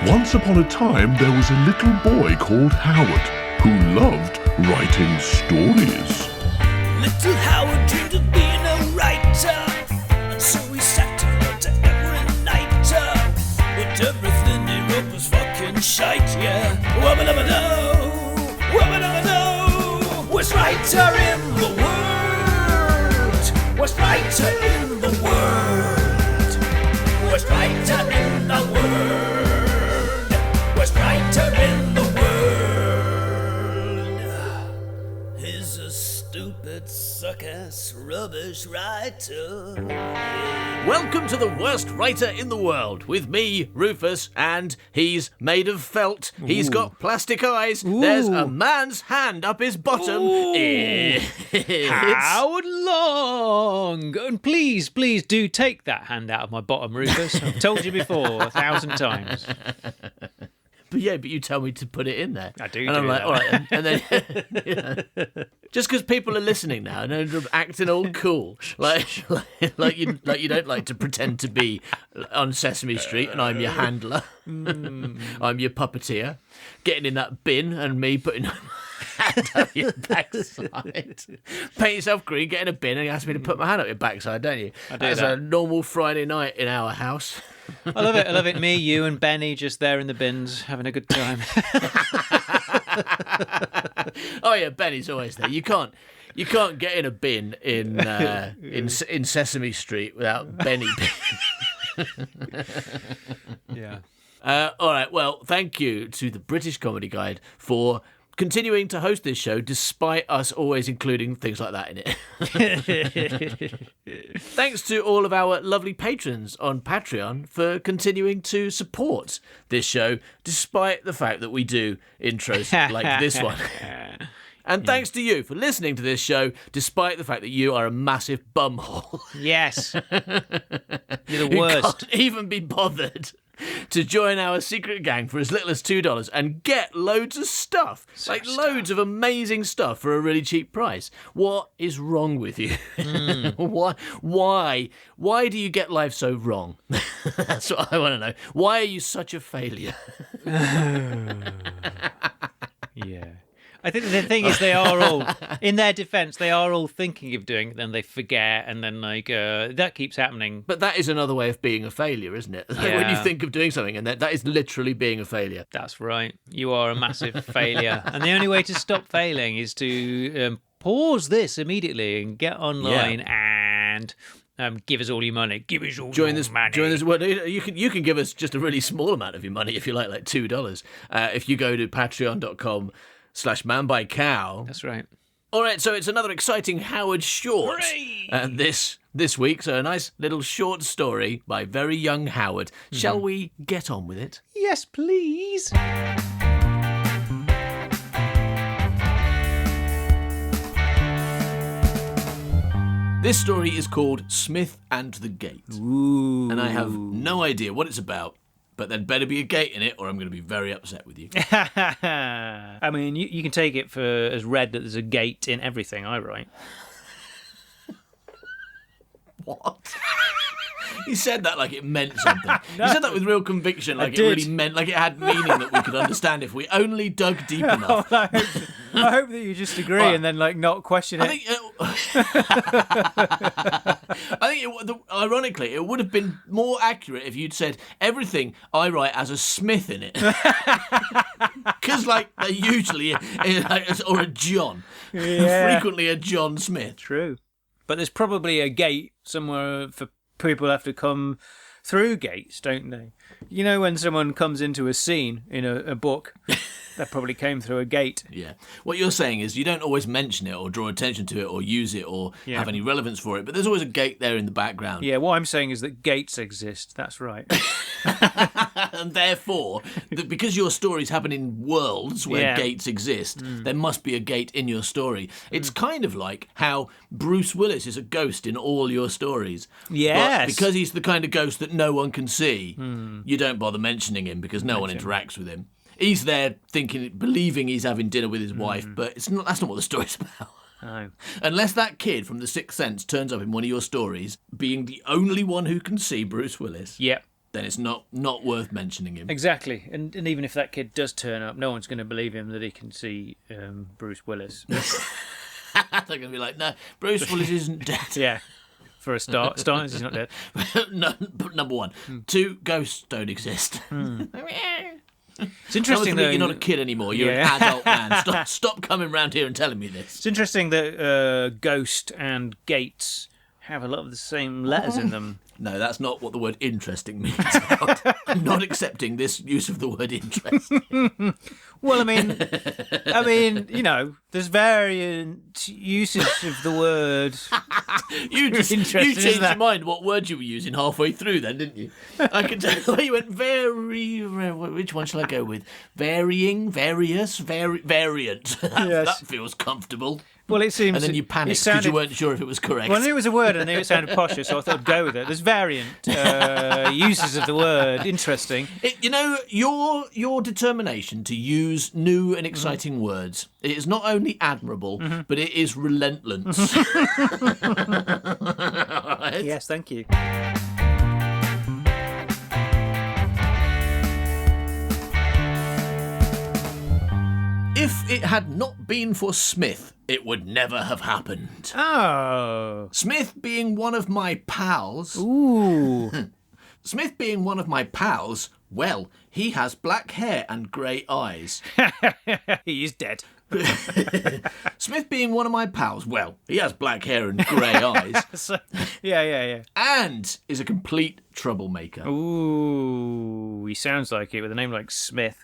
Once upon a time, there was a little boy called Howard who loved writing stories. Little Howard dreamed of being a writer, and so he sat and wrote every night. But everything he wrote was fucking shite, yeah. Wubba-dubba-doo, wubba-dubba-doo. Worst writer in the world, worst writer in the world, worst writer in the world, worst writer in the world. He's a stupid, suck-ass, rubbish writer. Welcome to the worst writer in the world with me, Rufus, and he's made of felt. He's got plastic eyes. There's a man's hand up his bottom. It's Howard Long! And please do take that hand out of my bottom, Rufus. I've told you before 1,000 times. But you tell me to put it in there. I do. And I'm like, that. all right. And then, just because people are listening now and they're acting all cool, like you don't like to pretend to be on Sesame Street, and I'm your handler, I'm your puppeteer, getting in that bin and me putting my hand up your backside. Paint yourself green, get in a bin, and you ask me to put my hand up your backside, don't you? I do That's that. a normal Friday night in our house. I love it. Me, you, and Benny just there in the bins having a good time. Oh yeah, Benny's always there. You can't get in a bin in Sesame Street without Benny. Yeah. All right. Well, thank you to the British Comedy Guide for continuing to host this show despite us always including things like that in it. Thanks to all of our lovely patrons on Patreon for continuing to support this show despite the fact that we do intros like this one. And thanks to you for listening to this show despite the fact that you are a massive bumhole. Yes. You're the Who worst. can't even be bothered to join our secret gang for as little as $2 and get loads of stuff, loads of amazing stuff for a really cheap price. What is wrong with you? Why do you get life so wrong? That's what I want to know. Why are you such a failure? Yeah. I think the thing is they are all, in their defence, they are all thinking of doing it, then they forget, and then that keeps happening. But that is another way of being a failure, isn't it? Like, Yeah. when you think of doing something, and that is literally being a failure. That's right. You are a massive failure. And the only way to stop failing is to pause this immediately and get online and give us all your money. Give us all Join your this. money. Join this. Well, you can give us just a really small amount of your money if you like $2. If you go to patreon.com/manbycow. That's right. All right, so it's another exciting Howard short. And this week, so a nice little short story by very young Howard. Shall we get on with it? Yes, please. This story is called Smith and the Gate. Ooh. And I have no idea what it's about, but there'd better be a gate in it or I'm going to be very upset with you. I mean, you can take it as read that there's a gate in everything I write. What? You said that like it meant something. You said that with real conviction, like it did. really meant, like it had meaning that we could understand if we only dug deep enough. I hope that you just agree and then not question it. Ironically, it would have been more accurate if you'd said everything I write has a Smith in it, because they usually or a John, frequently a John Smith. True. But there's probably a gate somewhere for people who have to come through gates, don't they? You know, when someone comes into a scene in a book, that probably came through a gate. Yeah. What you're saying is you don't always mention it or draw attention to it or use it or have any relevance for it, but there's always a gate there in the background. Yeah, what I'm saying is that gates exist. That's right. And therefore, because your stories happen in worlds where gates exist, there must be a gate in your story. It's kind of like how Bruce Willis is a ghost in all your stories. Yes. But because he's the kind of ghost that no one can see, you don't bother mentioning him because no one interacts with him. He's there believing he's having dinner with his wife, but that's not what the story's about. No. Unless that kid from The Sixth Sense turns up in one of your stories, being the only one who can see Bruce Willis. Yep. then it's not worth mentioning him. Exactly. And even if that kid does turn up, no one's going to believe him that he can see Bruce Willis. They're going to be like, no, Bruce Willis isn't dead. Yeah. For a start, he's not dead. No, number one. 2, ghosts don't exist. It's interesting that you're not a kid anymore. You're an adult man. Stop coming round here and telling me this. It's interesting that Ghost and Gates have a lot of the same letters in them. No, that's not what the word interesting means. I'm not accepting this use of the word interest. Well, I mean, you know, there's variant uses of the word. You changed your mind what word you were using halfway through then, didn't you? I can tell the way you went which one shall I go with? Varying, various, variant. That feels comfortable. Well, it seems... And then you panicked because you weren't sure if it was correct. Well, I knew it was a word and I knew it sounded posher, so I thought I'd go with it. There's variant uses of the word. Interesting. You know, your determination to use new and exciting words, it is not only admirable, but it is relentless. Right? Yes, thank you. If it had not been for Smith, it would never have happened. Oh. Smith being one of my pals... Ooh. Smith being one of my pals, well, he has black hair and grey eyes. He is dead. Smith being one of my pals, well, he has black hair and grey eyes. So, yeah. And is a complete troublemaker. Ooh, he sounds like it with a name like Smith.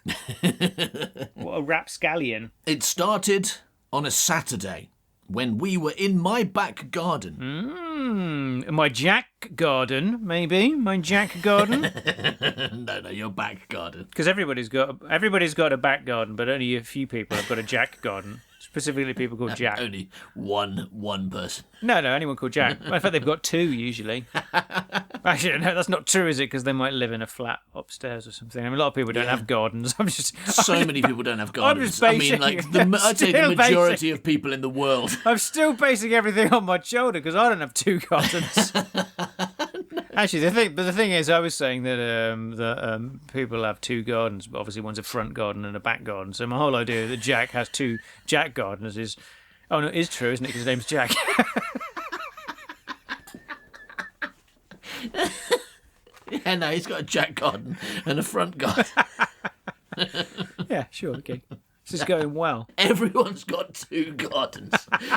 What a rapscallion. It started on a Saturday when we were in my back garden. My Jack garden, maybe? My Jack garden? No, your back garden. Because everybody's got a back garden, but only a few people have got a Jack garden. Specifically people called Jack. Only one person. No, anyone called Jack. In fact, they've got 2 usually. Actually, no, that's not true, is it? Because they might live in a flat upstairs or something. I mean, a lot of people don't have gardens. Many people don't have gardens. I'd say the majority of people in the world. I'm still basing everything on my shoulder because I don't have 2 gardens. Actually, the thing is, I was saying that people have 2 gardens, but obviously one's a front garden and a back garden. So my whole idea that Jack has 2 Jack gardeners is true, isn't it? Because his name's Jack. Yeah, no, he's got a Jack garden and a front garden. Yeah, sure, okay. This is going well. Everyone's got 2 gardens.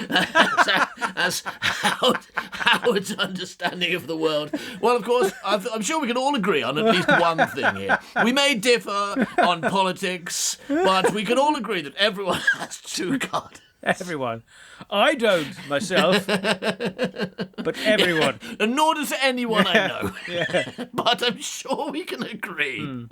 That's Howard's understanding of the world. Well, of course, I'm sure we can all agree on at least one thing here. We may differ on politics, but we can all agree that everyone has 2 gardens. Everyone. I don't, myself. But everyone. Yeah, and nor does anyone I know. Yeah. But I'm sure we can agree.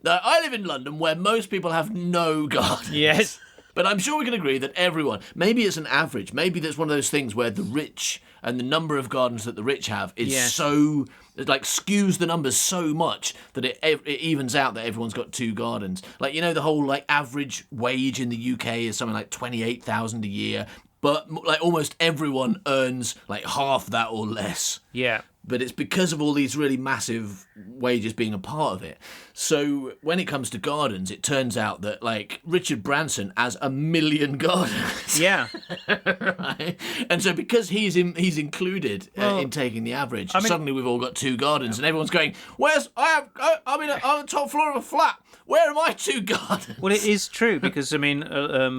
Now, I live in London where most people have no garden. Yes. But I'm sure we can agree that everyone, maybe it's an average, maybe that's one of those things where the rich and the number of gardens that the rich have is so, like, skews the numbers so much that it evens out that everyone's got 2 gardens. Like, you know, the whole, like, average wage in the UK is something like 28,000 a year, but, like, almost everyone earns, like, half that or less. Yeah. But it's because of all these really massive wages being a part of it. So when it comes to gardens, it turns out that, like, Richard Branson has 1 million gardens. Yeah. Right? And so because he's included in taking the average, suddenly we've all got 2 gardens, and everyone's going, I'm on the top floor of a flat. Where are my 2 gardens? Well, it is true because, I mean, a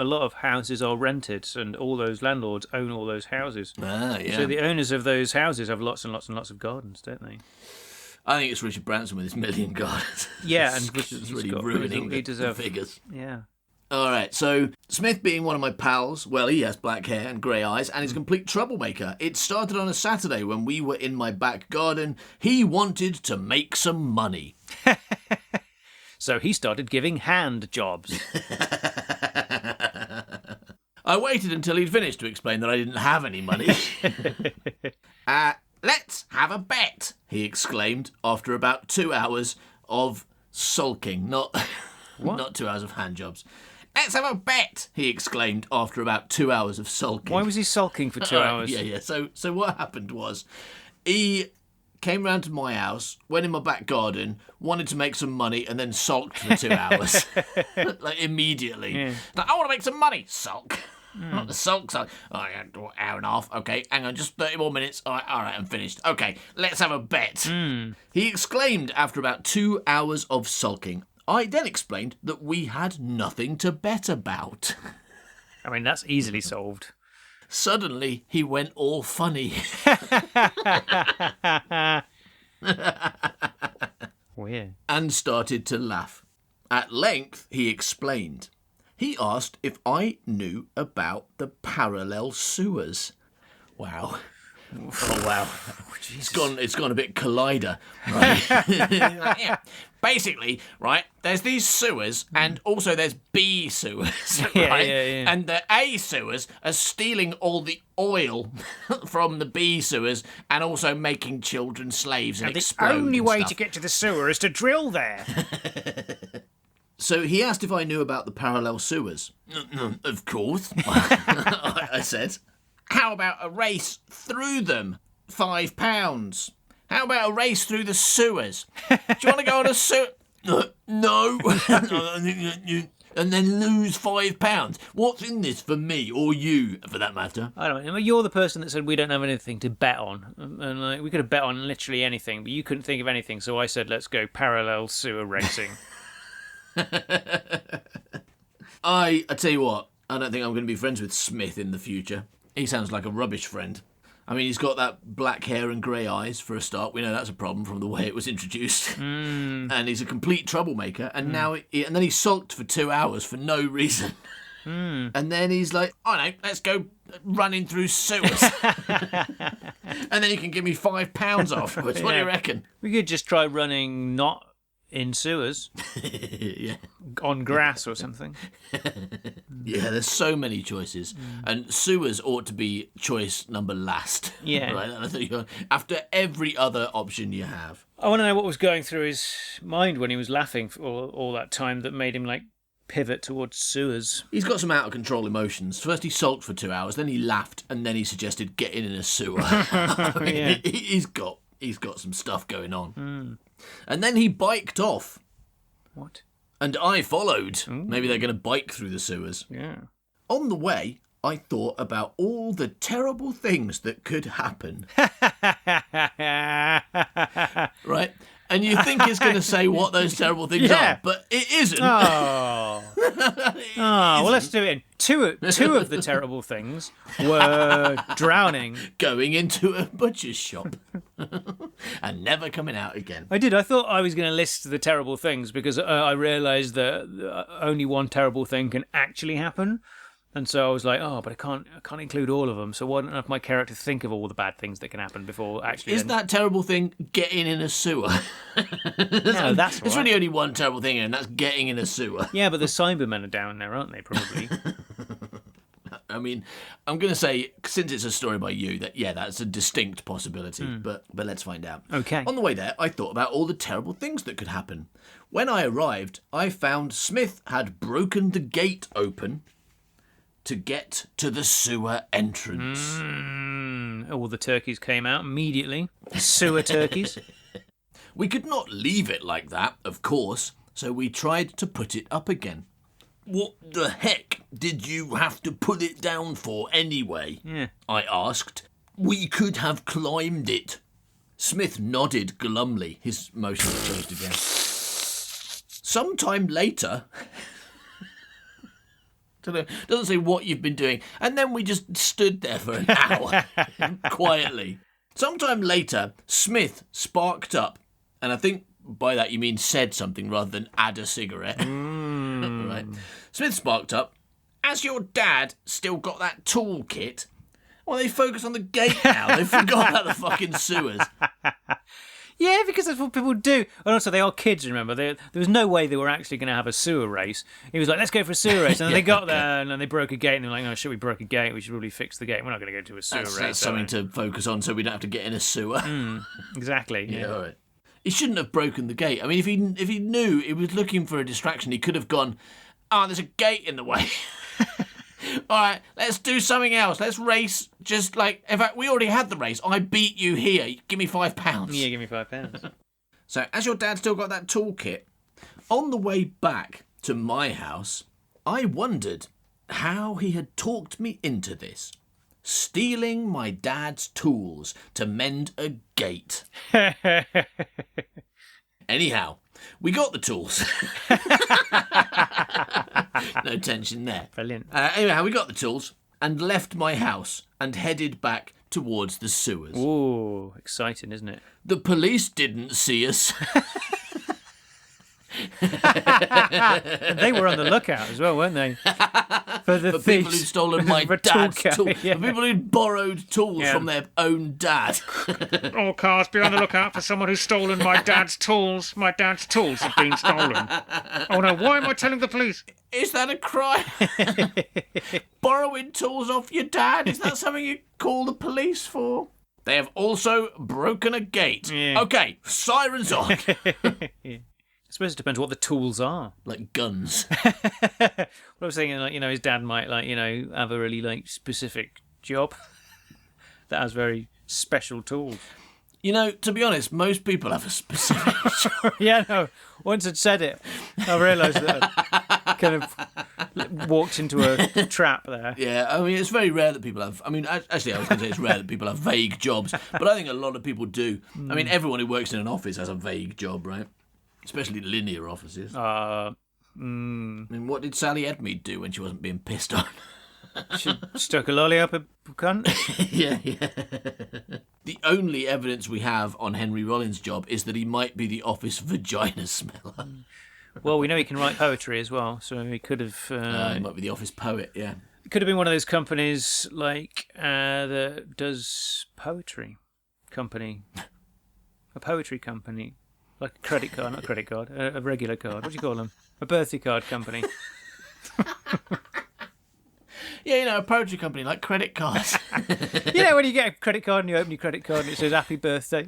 lot of houses are rented and all those landlords own all those houses. Ah, yeah. So the owners of those houses have lots and lots and lots of gardens, don't they? I think it's Richard Branson with his 1 million gardens. Yeah, and it's really ruining the figures. Yeah. All right, so Smith being one of my pals, well, he has black hair and grey eyes and is a complete troublemaker. It started on a Saturday when we were in my back garden. He wanted to make some money. So he started giving hand jobs. I waited until he'd finished to explain that I didn't have any money. Let's have a bet, he exclaimed after about 2 hours of sulking. Not 2 hours of hand jobs. Let's have a bet, he exclaimed after about 2 hours of sulking. Why was he sulking for 2 hours? Yeah. So what happened was he came round to my house, went in my back garden, wanted to make some money, and then sulked for 2 hours. Like, immediately. Yeah. Like, I want to make some money. Sulk. Not the sulk. Oh, yeah, hour and a half. Okay, hang on, just 30 more minutes. All right, I'm finished. Okay, let's have a bet. He exclaimed after about 2 hours of sulking. I then explained that we had nothing to bet about. I mean, that's easily solved. Suddenly, he went all funny. Weird. And started to laugh. At length, he explained. He asked if I knew about the parallel sewers. Wow. Oh, wow. It's gone a bit Collider. Right? Yeah. Basically, right, there's these sewers and also there's B sewers, right? Yeah. And the A sewers are stealing all the oil from the B sewers and also making children slaves and The explode only and way stuff. to get to the sewer is to drill there. So he asked if I knew about the parallel sewers. Of course, I said. How about a race through them? £5. How about a race through the sewers? Do you want to go on a sewer? No. And then lose £5. What's in this for me or you, for that matter? I don't know. You're the person that said we don't have anything to bet on. And like, we could have bet on literally anything, but you couldn't think of anything. So I said, let's go parallel sewer racing. I tell you what, I don't think I'm going to be friends with Smith in the future. He sounds like a rubbish friend. I mean, he's got that black hair and grey eyes, for a start. We know that's a problem from the way it was introduced. And he's a complete troublemaker. And now, and then he sulked for 2 hours for no reason. And then he's like, I don't know, let's go running through sewers. And then you can give me £5 afterwards. What do you reckon? We could just try running not in sewers, Yeah. on grass or something. Yeah, there's so many choices, and sewers ought to be choice number last. Yeah. Right. I think after every other option you have. I want to know what was going through his mind when he was laughing for all that time that made him like pivot towards sewers. He's got some out of control emotions. First he sulked for 2 hours, then he laughed, and then he suggested getting in a sewer. I mean, Yeah. he's got some stuff going on. And then he biked off, What? and I followed. Maybe they're going to bike through the sewers. Yeah. On the way, I thought about all the terrible things that could happen. Right? And you think it's going to say what those terrible things Yeah. are, but it isn't. Oh. Well, let's do it in. Two of the terrible things were drowning. Going into a butcher's shop and never coming out again. I did. I thought I was going to list the terrible things because I realised that only one terrible thing can actually happen. And so I was like, but I can't include all of them. So why don't I have my character think of all the bad things that can happen before actually... Is that terrible thing getting in a sewer? No, that's There's right. really only one terrible thing, and that's getting in a sewer. Yeah, but the Cybermen are down there, aren't they, probably? I mean, I'm going to say, since it's a story by you, that, yeah, that's a distinct possibility, but let's find out. Okay. On the way there, I thought about all the terrible things that could happen. When I arrived, I found Smith had broken the gate open to get to the sewer entrance. All the turkeys came out immediately. Sewer turkeys. We could not leave it like that, of course, so we tried to put it up again. What the heck did you have to put it down for anyway? Yeah. I asked. We could have climbed it. Smith nodded glumly. His motions changed again. Sometime later... Doesn't say what you've been doing. And then we just stood there for an hour, quietly. Sometime later, Smith sparked up. And I think by that you mean said something rather than add a cigarette. Right. Smith sparked up. Has your dad still got that toolkit? Well, they focus on the gate now. They forgot about the fucking sewers. Yeah, because that's what people do. And also, they are kids, remember. There was no way they were actually going to have a sewer race. He was like, let's go for a sewer race. And then they got there, and then they broke a gate, and they're like, oh, shit, we broke a gate. We should really fix the gate. We're not going to go to a sewer That's race. something to focus on so we don't have to get in a sewer. Exactly. Yeah, all right. He shouldn't have broken the gate. I mean, if he knew he was looking for a distraction, he could have gone, there's a gate in the way. All right, let's do something else. Let's race. Just like, in fact, we already had the race. I beat you here. Give me £5. Yeah, give me £5. So, as your dad still got that toolkit, on the way back to my house, I wondered how he had talked me into this. Stealing my dad's tools to mend a gate. Anyhow, we got the tools. No tension there. Brilliant. Anyhow, we got the tools and left my house and headed back towards the sewers. Ooh, exciting, isn't it? The police didn't see us. And they were on the lookout as well, weren't they? For the For people who'd stolen my For dad's toolkit, tools. yeah. For people who'd borrowed tools Yeah. from their own dad. All cars, be on the lookout for someone who's stolen my dad's tools. My dad's tools have been stolen. Oh no, why am I telling the police? Is that a crime? Borrowing tools off your dad? Is that something you call the police for? They have also broken a gate. Yeah. Okay, sirens on. I suppose it depends what the tools are. Like guns. What I was thinking, like, his dad might, have a really, specific job that has very special tools. To be honest, most people have a specific job. Yeah, no. Once I'd said it, I realised that I kind of walked into a trap there. Yeah, I mean, it's very rare that people have... I mean, actually, I was going to say it's rare that people have vague jobs, but I think a lot of people do. I mean, everyone who works in an office has a vague job, right? Especially linear offices. I mean, what did Sally Edmead do when she wasn't being pissed on? She stuck a lolly up a cunt. Yeah. The only evidence we have on Henry Rollins' job is that he might be the office vagina smeller. Well, we know he can write poetry as well, so he could have... He might be the office poet, yeah. It could have been one of those companies that does poetry company. A poetry company. Like a credit card, not a credit card, a regular card. What do you call them? A birthday card company. Yeah, a poetry company like credit cards. When you get a credit card and you open your credit card and it says happy birthday.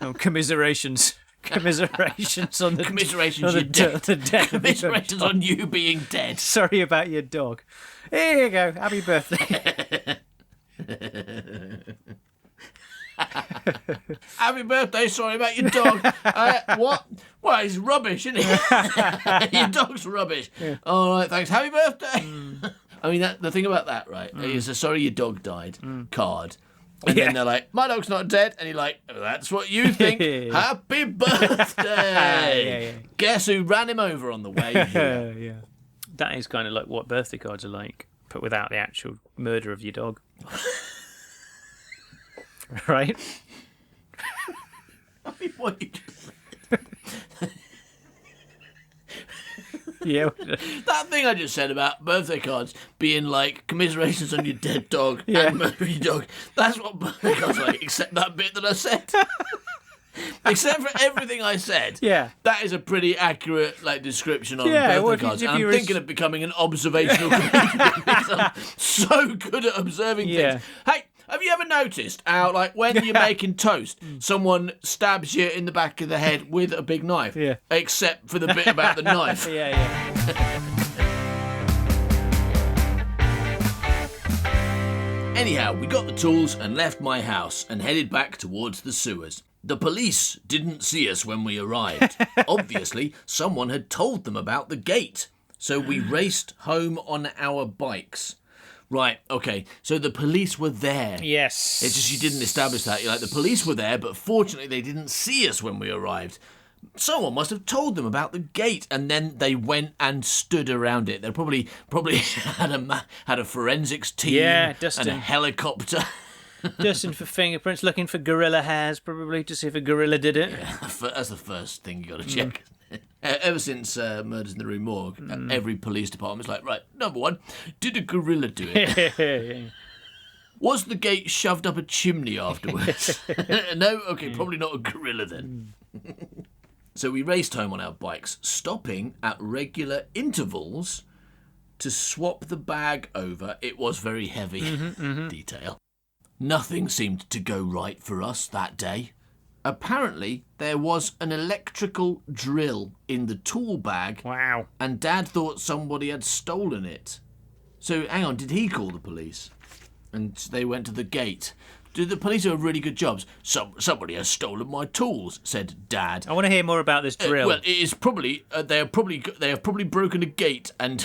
Oh, commiserations. Commiserations on the Commiserations on you're the, dead. the death of your Commiserations dog. on you being dead. Sorry about your dog. Here you go. Happy birthday. Happy birthday, sorry about your dog. What? Well, he's rubbish, isn't he? Your dog's rubbish. Yeah. All right, thanks. Happy birthday. I mean, the thing about that, right, is a sorry your dog died card. And then they're like, my dog's not dead. And you're like, that's what you think. Happy birthday. Yeah. Guess who ran him over on the way here? Yeah. That is kind of like what birthday cards are like, but without the actual murder of your dog. Right? I mean, what you just said. Yeah. That thing I just said about birthday cards being like commiserations on your dead dog and murdering your dog. That's what birthday cards are like, except that bit that I said. Except for everything I said. Yeah. That is a pretty accurate description on Yeah, birthday well, if cards. you- And if I'm you thinking of becoming an observational comedian because I'm so good at observing Yeah. things. Hey, have you ever noticed how, when you're making toast, someone stabs you in the back of the head with a big knife? Yeah. Except for the bit about the knife. Yeah. Anyhow, we got the tools and left my house and headed back towards the sewers. The police didn't see us when we arrived. Obviously, someone had told them about the gate. So we raced home on our bikes. Right, okay, so the police were there. Yes. It's just you didn't establish that. The police were there, but fortunately they didn't see us when we arrived. Someone must have told them about the gate, and then they went and stood around it. They probably had a forensics team and Dustin. a helicopter. Justin for fingerprints, looking for gorilla hairs, probably, to see if a gorilla did it. That's the first thing you got to check. Ever since Murders in the Rue Morgue, every police department's like, right, number one, did a gorilla do it? Was the gate shoved up a chimney afterwards? No? Okay, probably not a gorilla then. So we raced home on our bikes, stopping at regular intervals to swap the bag over. It was very heavy. Detail. Nothing seemed to go right for us that day. Apparently, there was an electrical drill in the tool bag, Wow. and Dad thought somebody had stolen it. So, hang on, did he call the police? And they went to the gate. Did the police do a really good job? Somebody has stolen my tools, said Dad. I want to hear more about this drill. Well, it is probably they have probably broken a gate and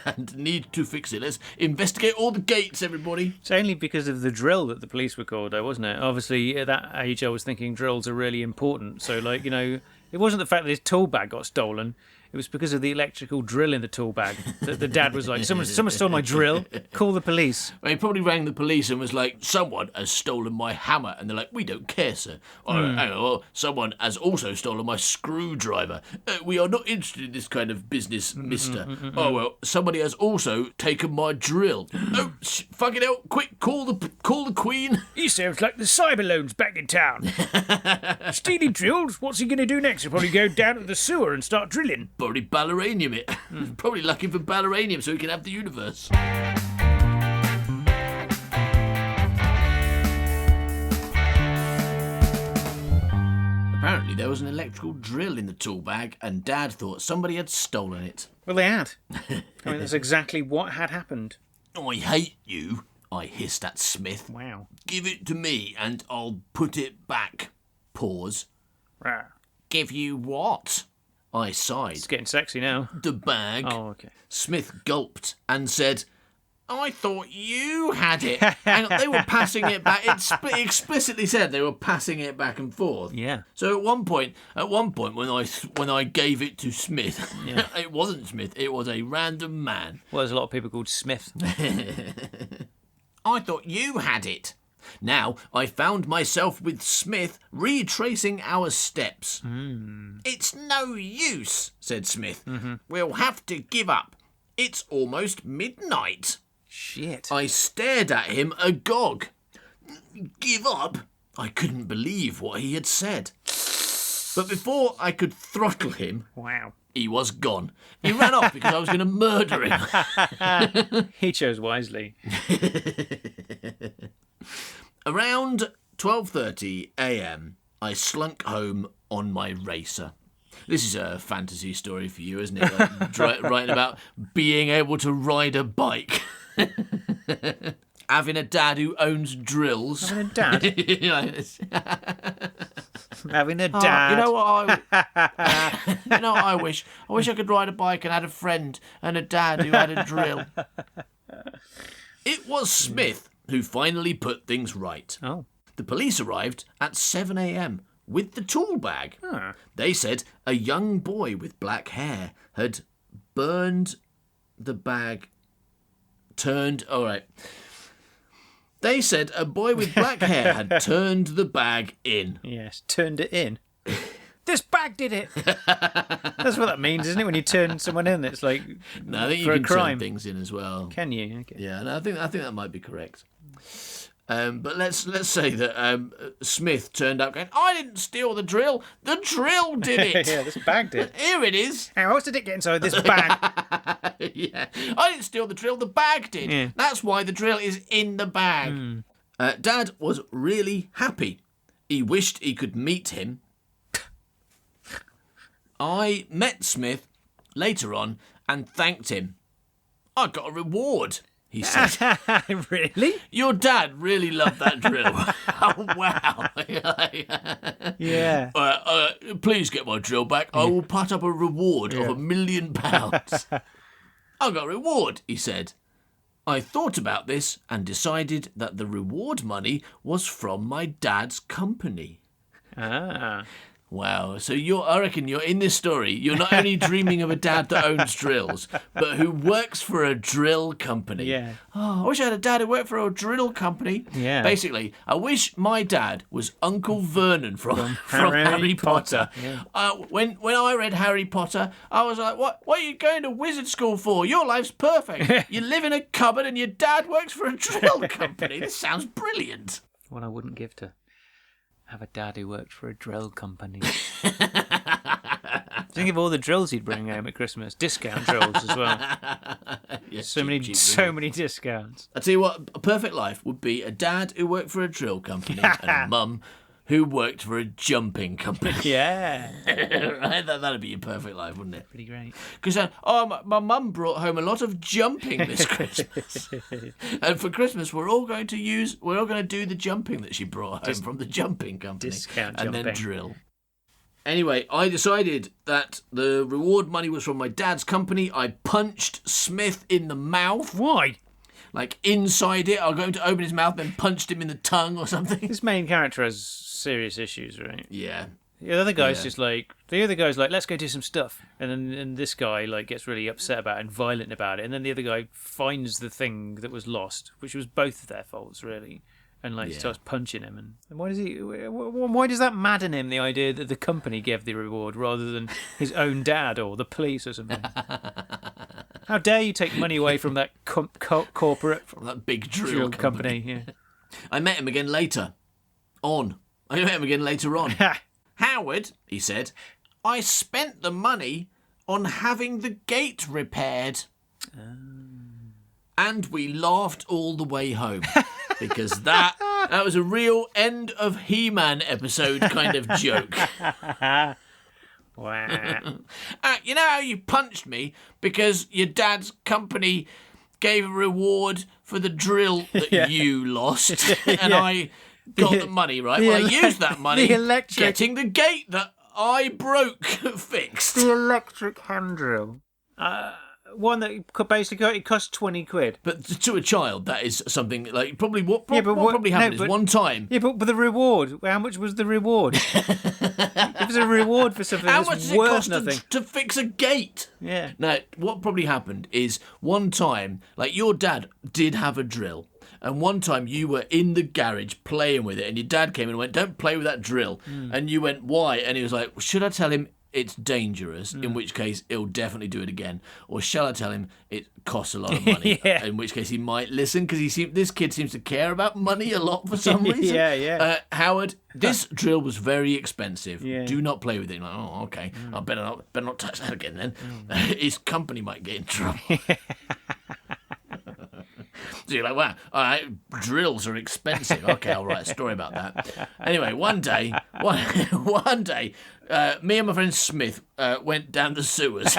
and need to fix it. Let's investigate all the gates, everybody. It's only because of the drill that the police were called, though, wasn't it? Obviously, at that age, I was thinking drills are really important. So, like, it wasn't the fact that his tool bag got stolen. It was because of the electrical drill in the tool bag that the dad was like, someone stole my drill, call the police. Well, he probably rang the police and was like, someone has stolen my hammer. And they're like, we don't care, sir. Or, hang on, or, someone has also stolen my screwdriver. We are not interested in this kind of business, mister. Oh, well, somebody has also taken my drill. Oh, fucking hell, quick, call the Queen. He sounds like the Cyberlone's back in town. Stealing drills? What's he going to do next? He'll probably go down to the sewer and start drilling. Probably balleranium it. Probably looking for balleranium so he can have the universe. Apparently there was an electrical drill in the tool bag and Dad thought somebody had stolen it. Well, they had. I mean, that's exactly what had happened. I hate you, I hissed at Smith. Wow. Give it to me and I'll put it back. Pause. Rah. Give you what? I sighed. It's getting sexy now. The bag. Oh, okay. Smith gulped and said, I thought you had it. Hang on, they were passing it back. It explicitly said they were passing it back and forth. Yeah. So at one point when I gave it to Smith, it wasn't Smith, it was a random man. Well, there's a lot of people called Smith. I thought you had it. Now I found myself with Smith retracing our steps. It's no use, said Smith. We'll have to give up. It's almost midnight. Shit. I stared at him agog. Give up? I couldn't believe what he had said. But before I could throttle him, Wow. he was gone. He ran off because I was going to murder him. He chose wisely. Around 12:30 a.m, I slunk home on my racer. This is a fantasy story for you, isn't it? Like, writing about being able to ride a bike. Having a dad who owns drills. Having a dad? You know, it's- Having a dad. You know what I wish? I wish I could ride a bike and had a friend and a dad who had a drill. It was Smith who finally put things right. Oh. The police arrived at 7 a.m. with the tool bag. Ah. They said a young boy with black hair had burned the bag. They said a boy with black hair had turned the bag in. Yes, turned it in. This bag did it. That's what that means, isn't it? When you turn someone in, it's like No, I think for you a can crime. turn things in as well. Can you? Okay. Yeah, no, I think that might be correct. But let's say that Smith turned up going, I didn't steal the drill. The drill did it. Yeah, this bag did. Here it is. How else did it get inside this bag? Yeah, I didn't steal the drill. The bag did. Yeah. That's why the drill is in the bag. Dad was really happy. He wished he could meet him. I met Smith later on and thanked him. I got a reward, he said. Really? Your dad really loved that drill. Oh, wow. Yeah. Please get my drill back. I will put up a reward of £1 million. I got a reward, he said. I thought about this and decided that the reward money was from my dad's company. Ah. Wow. So I reckon you're in this story. You're not only dreaming of a dad that owns drills, but who works for a drill company. Yeah. Oh, I wish I had a dad who worked for a drill company. Yeah. Basically, I wish my dad was Uncle Vernon from Harry Potter. Yeah. When I read Harry Potter, I was like, what are you going to wizard school for? Your life's perfect. You live in a cupboard and your dad works for a drill company. This sounds brilliant. What I wouldn't give to have a dad who worked for a drill company. Think of all the drills he'd bring home at Christmas. Discount drills as well. Yeah, So cheap, many discounts. I tell you what, a perfect life would be a dad who worked for a drill company and a mum who worked for a jumping company. Yeah. Right? That'd be your perfect life, wouldn't it? Pretty great. Because my mum brought home a lot of jumping this Christmas, and for Christmas we're all going to do the jumping that she brought home from the jumping company, discount and then jumping. drill. Anyway, I decided that the reward money was from my dad's company. I punched Smith in the mouth, Why? like inside it. I got him to open his mouth, then punched him in the tongue or something. This main character has serious issues, right? Yeah. The other guy's Yeah. just like, the other guy's like, let's go do some stuff. And this guy like gets really upset about it and violent about it. And then the other guy finds the thing that was lost, which was both of their faults, really. And like Yeah. starts punching him. And why does that madden him, the idea that the company gave the reward rather than his own dad or the police or something? How dare you take money away from that corporate That big drill drill company. company? Yeah. I met him again later. I met him again later on. Howard, he said, I spent the money on having the gate repaired. And we laughed all the way home. Because that was a real end of He-Man episode kind of joke. Wow. You know how you punched me because your dad's company gave a reward for the drill that you lost, and I got the money, right? Well, I used that money the electric- getting the gate that I broke fixed. The electric hand drill. One that could basically it cost 20 quid. But to a child, that is something like probably what Yeah, but what- probably no, happened is but- one time. Yeah, but the reward. How much was the reward? It was a reward for something How that's much does it worth cost nothing. to fix a gate? Yeah. Now, what probably happened is one time, like your dad did have a drill, and one time you were in the garage playing with it, and your dad came in and went, "Don't play with that drill," and you went, "Why?" And he was like, "Should I tell him it's dangerous? In which case he'll definitely do it again, or shall I tell him it costs a lot of money? Yeah. In which case he might listen because this kid seems to care about money a lot for some reason." Yeah. Howard, this drill was very expensive. Yeah. Do not play with it. Like, oh, okay. I better not touch that again then. His company might get in trouble. So you're like, wow, all right, drills are expensive. Okay, I'll write a story about that. Anyway, one day, me and my friend Smith went down the sewers.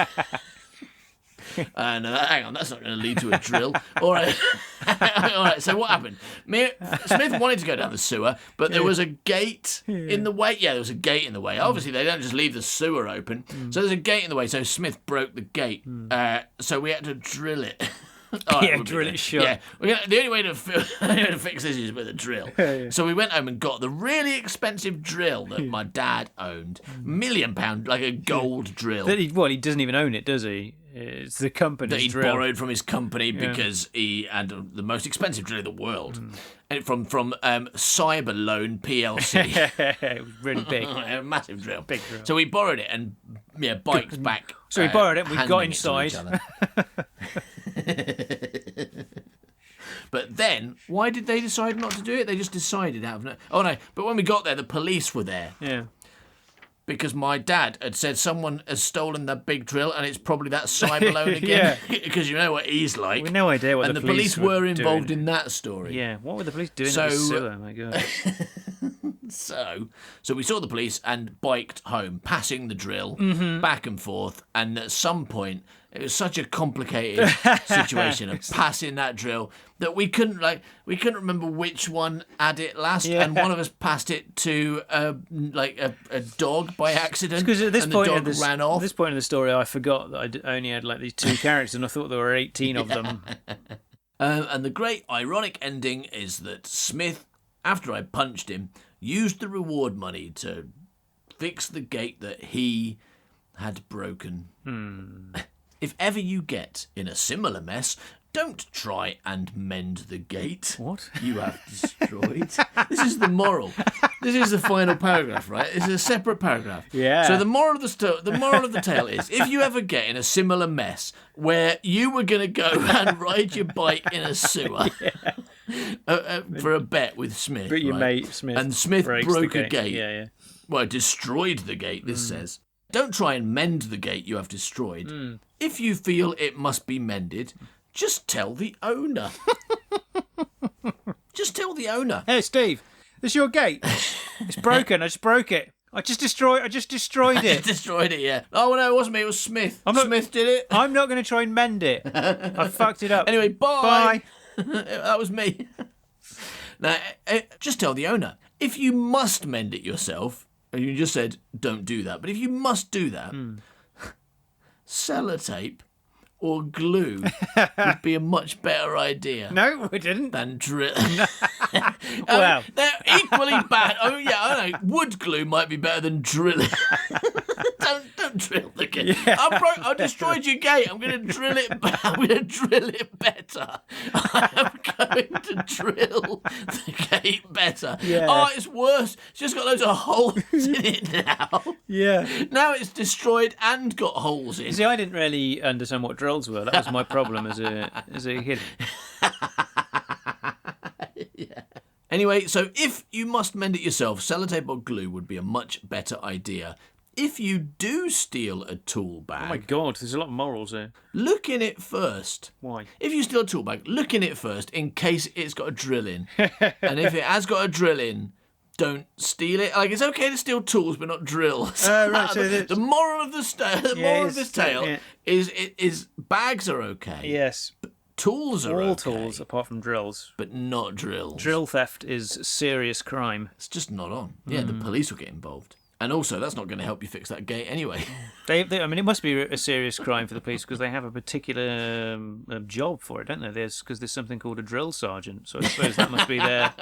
And hang on, that's not going to lead to a drill. All right, all right. So what happened? Smith wanted to go down the sewer, but there was a gate in the way. Yeah, there was a gate in the way. Obviously, they don't just leave the sewer open, so there's a gate in the way. So Smith broke the gate. So we had to drill it. Oh, Yeah, would be drill good. it shut. Yeah, the only way to fix this is with a drill. So we went home and got the really expensive drill that my dad owned, £1 million, like a gold drill. He doesn't even own it, does he? It's the company's That he drill. borrowed from his company because he had the most expensive drill in the world, and from Cyber Loan PLC, It was really big. a massive drill. Big drill. So we borrowed it and biked back. So we borrowed it. We got handing it to inside. each other. But then, why did they decide not to do it? They just decided out of no. Oh no! But when we got there, the police were there. Yeah. Because my dad had said someone has stolen that big drill and it's probably that Cyber Loan again. Because you know what he's like. We've no idea what and the police police were were involved doing. in that story. Yeah. What were the police doing So- in the sewer? My God. So we saw the police and biked home, passing the drill back and forth. And at some point, it was such a complicated situation of passing that drill that we couldn't remember which one had it last. Yeah. And one of us passed it to a dog by accident. Because at this and point, the in dog this, ran at off. this point in the story, I forgot that I only had like these 2 characters, and I thought there were 18 of them. And the great ironic ending is that Smith, after I punched him, used the reward money to fix the gate that he had broken. If ever you get in a similar mess, don't try and mend the gate. What? You have destroyed. This is the moral. This is the final paragraph, right? It's a separate paragraph. Yeah. So the moral of the tale is: if you ever get in a similar mess where you were going to go and ride your bike in a sewer for a bet with Smith, But your right? mate Smith and Smith breaks the broke a gate. Yeah. Well, destroyed the gate, this says. Don't try and mend the gate you have destroyed. If you feel it must be mended, just tell the owner. Just tell the owner. Hey, Steve, this your gate? It's broken. I just broke it. I just destroyed it. Destroyed it, yeah. Oh, no, it wasn't me. It was Smith. Smith did it. I'm not going to try and mend it. I fucked it up. Anyway, Bye. That was me. Now, just tell the owner. If you must mend it yourself, and you just said don't do that, but if you must do that, sellotape or glue would be a much better idea. No, we didn't. Than drill. Well. They're equally bad. Oh yeah, I know. Wood glue might be better than drilling. don't drill the gate. Yeah. I destroyed your gate. I'm going to drill it. I'm going to drill it better. I'm going to drill the gate better. Yeah. Oh, it's worse. It's just got loads of holes in it now. Yeah. Now it's destroyed and got holes in. See, I didn't really understand what drills were. That was my problem as a kid. Anyway, so if you must mend it yourself, sellotape or glue would be a much better idea. If you do steal a tool bag, Oh my God, there's a lot of morals here. look in it first. Why? If you steal a tool bag, look in it first in case it's got a drill in. And if it has got a drill in, don't steal it. Like, it's okay to steal tools, but not drills. Right, so the moral of Yeah, this tale yeah. is bags are okay. Yes. Tools are All okay, tools apart from drills. but not drills. Drill theft is serious crime. It's just not on. Yeah, the police will get involved. And also, that's not going to help you fix that gate anyway. I mean, it must be a serious crime for the police because they have a particular job for it, don't they? Because there's something called a drill sergeant. So I suppose that must be their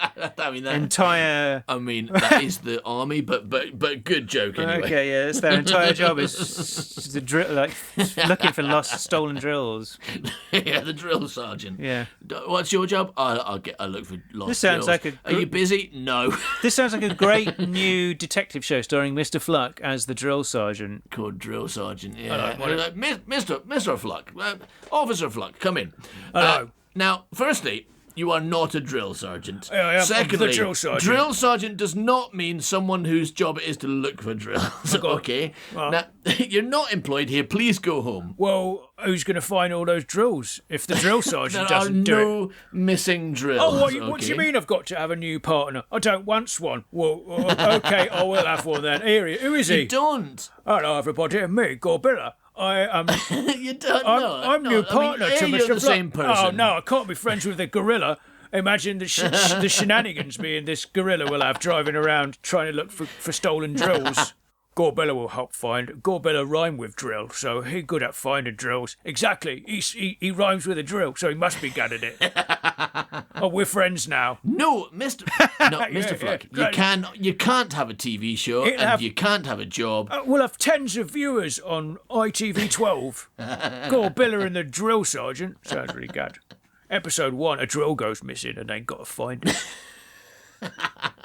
entire. I mean, that is the army, but good joke anyway. Okay, yeah, it's their entire job is to drill, like looking for lost, stolen drills. Yeah, the drill sergeant. Yeah. What's your job? I'll look for lost This sounds drills. like a Are you busy? No. This sounds like a great new detective show starring Mr. Fluck as the drill sergeant. Called drill sergeant. Yeah. Mr. Fluck, Officer Fluck, come in. Hello. Now, firstly, you are not a drill sergeant. Yeah, I am. I'm the Secondly, drill sergeant. drill sergeant does not mean someone whose job it is to look for drills. Okay. Now, you're not employed here. Please go home. Well, who's going to find all those drills if the drill sergeant There are doesn't do it? no missing drills. Oh, what do you okay? mean I've got to have a new partner? I don't want one. Well, okay, I will have one then. Here, who is You he? don't. Hello, everybody. Me, Gorbilla. I am. You don't know. I'm new partner to you're Mr. the Fluck. same person. Oh no, I can't be friends with the gorilla. Imagine the shenanigans me and this gorilla will have driving around trying to look for stolen drills. Gorbilla will help find. Gorbilla rhyme with drill, so he's good at finding drills. Exactly. He rhymes with a drill, so he must be good at it. Oh, we're friends now. No, Mr. Fluck. great. You can't have a TV show and you can't have a job. We'll have tens of viewers on ITV12. Gorbilla and the drill sergeant. Sounds really good. Episode 1, a drill goes missing and they got to find it.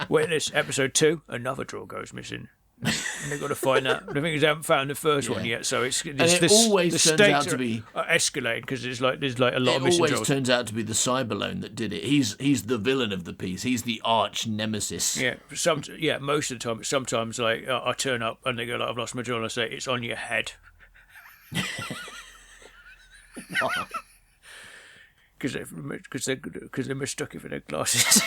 Wait, this episode 2, another drill goes missing. And they've got to find that. The thing is, they haven't found the first one yet, so it's it always the turns out stakes to be- are escalating because there's like a lot of It missing always drills. turns out to be the Cyberlone that did it. He's the villain of the piece. He's the arch nemesis. Yeah, most of the time. But sometimes, like I turn up and they go, like, "I've lost my drill," and I say, "It's on your head." Because they're mistook it for their glasses.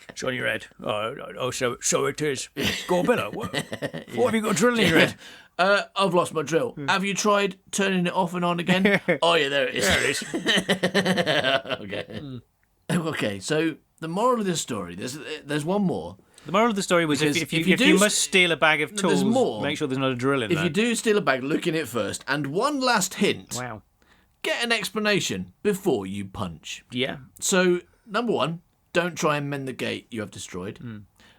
It's on your head. Oh, so it is. Gorbilla, what have you got a drill in your head? I've lost my drill. Have you tried turning it off and on again? Oh yeah, there it is. There it is. Okay. Okay. So the moral of this story, there's one more. The moral of the story was Because if if you you must steal a bag of there's tools, more. make sure there's not a drill in If there. you do steal a bag, look in it first. And one last hint: Wow. get an explanation before you punch. Yeah. So, number 1, don't try and mend the gate you have destroyed. Hmm.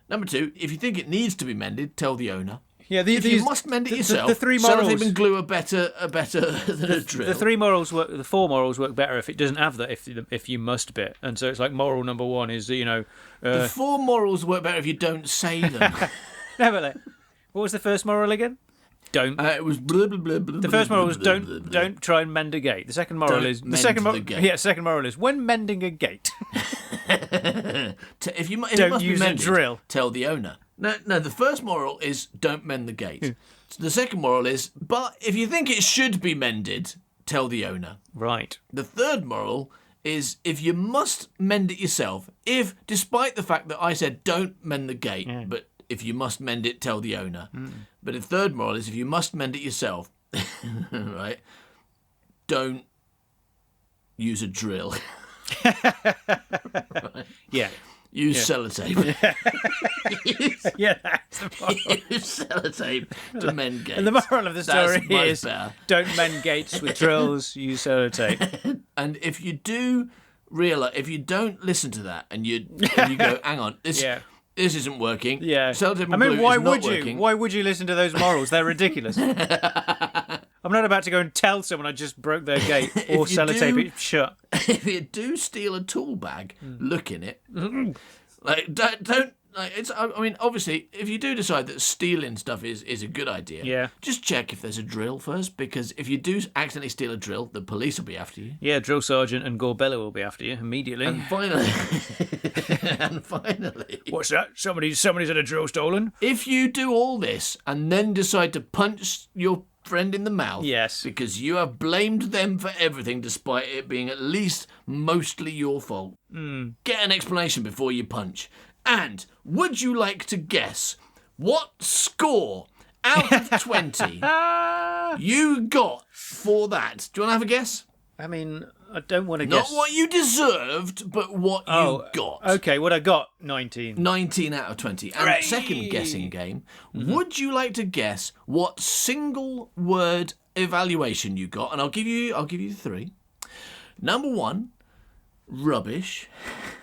Number 2, if you think it needs to be mended, tell the owner. Yeah, If you must mend it yourself, The three morals. sellotape and glue are better than a drill. The four morals work better if it doesn't have that. If you must bit, and so it's like moral number 1 is The 4 morals work better if you don't say them. No, but like, what was the first moral again? Don't. It was blah, blah, blah, blah, The first moral was blah, blah, blah. don't try and mend a gate. The second moral Don't is mend second the gate. Yeah, second moral is when mending a gate. If it Don't must use be a mended, drill. tell the owner. No, the first moral is don't mend the gate. The second moral is, but if you think it should be mended, tell the owner. Right. The third moral is if you must mend it yourself, if, despite the fact that I said don't mend the gate, but if you must mend it, tell the owner. But the third moral is if you must mend it yourself, right, don't use a drill. Right. Yeah. Use sellotape. Yeah, that's the moral. Use sellotape to mend gates. And the moral of the story That's much is better. don't mend gates with drills, use sellotape. And if you do realise, if you don't listen to that and you go, hang on, this isn't working. Yeah. Sellotape and I mean, glue why is not would you? working. Why would you listen to those morals? They're ridiculous. I'm not about to go and tell someone I just broke their gate or If you sellotape do- it shut. If you do steal a tool bag, look in it. Like don't like it's. I mean, obviously, if you do decide that stealing stuff is a good idea, just check if there's a drill first, because if you do accidentally steal a drill, the police will be after you. Yeah, drill sergeant and Gorbella will be after you immediately. And finally, What's that? Somebody's had a drill stolen? if you do all this and then decide to punch your friend in the mouth, Yes. because you have blamed them for everything despite it being at least mostly your fault, get an explanation before you punch. And would you like to guess what score out of 20 you got for that? Do you want to have a guess? I mean, I don't want to Not guess. what you deserved, but what you got. Okay, what I got? 19. 19 out of 20. And second guessing game, would you like to guess what single word evaluation you got? And I'll give you 3. Number 1, rubbish.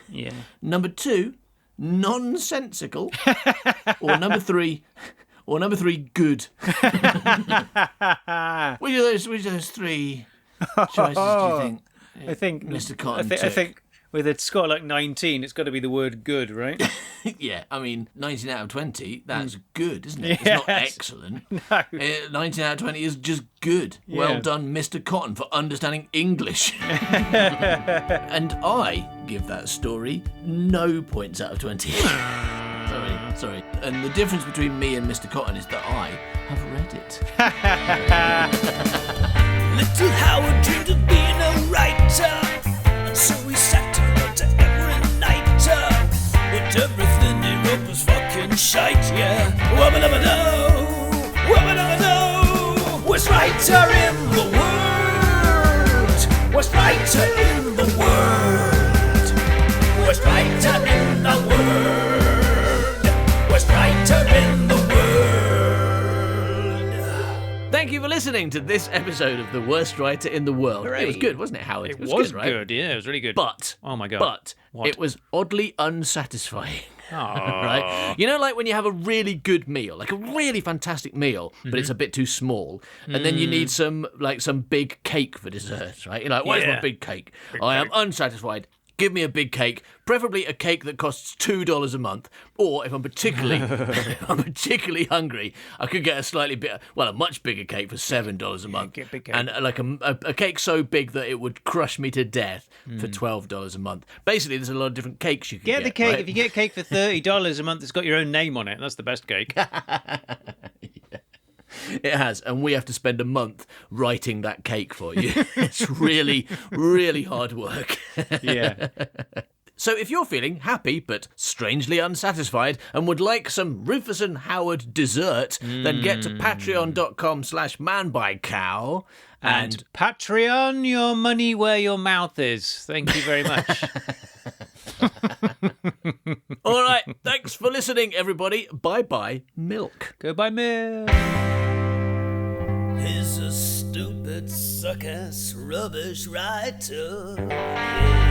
Yeah. Number 2, nonsensical. or number 3, good. Which of those 3 choices do you think? I think Mr. Cotton I took? think with a score like 19, it's got to be the word good, right? Yeah, I mean, 19 out of 20, that's good, isn't it? It's not Yes. excellent. No. 19 out of 20 is just good. Well done, Mr. Cotton, for understanding English. And I give that story no points out of 20. Sorry. And the difference between me and Mr. Cotton is that I have read it. Little Howard dreamed of being a writer, and so he sat down to every night. But everything he wrote was fucking shite, yeah. Wubba-dubba-doo, worst writer in the world, worst writer in the world, worst writer in the world, worst writer in the world. Thank you for listening to this episode of The Worst Writer in the World. It was good, wasn't it, Howard? It was good, right? good, yeah, it was really good. But, oh my God. But What? it was oddly unsatisfying. Oh. Right? You know, like when you have a really good meal, like a really fantastic meal, but it's a bit too small, and then you need some big cake for dessert, right? You're like, where's my big cake? I am unsatisfied. Give me a big cake, preferably a cake that costs $2 a month. Or if I'm particularly hungry, I could get a much bigger cake for $7 a month, Get a big cake. and like a cake so big that it would crush me to death for $12 a month. Basically, there's a lot of different cakes you can get. Get the cake. right? If you get cake for $30 a month, it's got your own name on it. That's the best cake. It has, and we have to spend a month writing that cake for you. It's really, really hard work. Yeah. So if you're feeling happy but strangely unsatisfied and would like some Rufus and Howard dessert, then get to patreon.com/manbycow And Patreon, your money where your mouth is. Thank you very much. All right, thanks for listening, everybody. Bye-bye, milk. Goodbye, Mill. He's a stupid, suck-ass, rubbish writer. Yeah.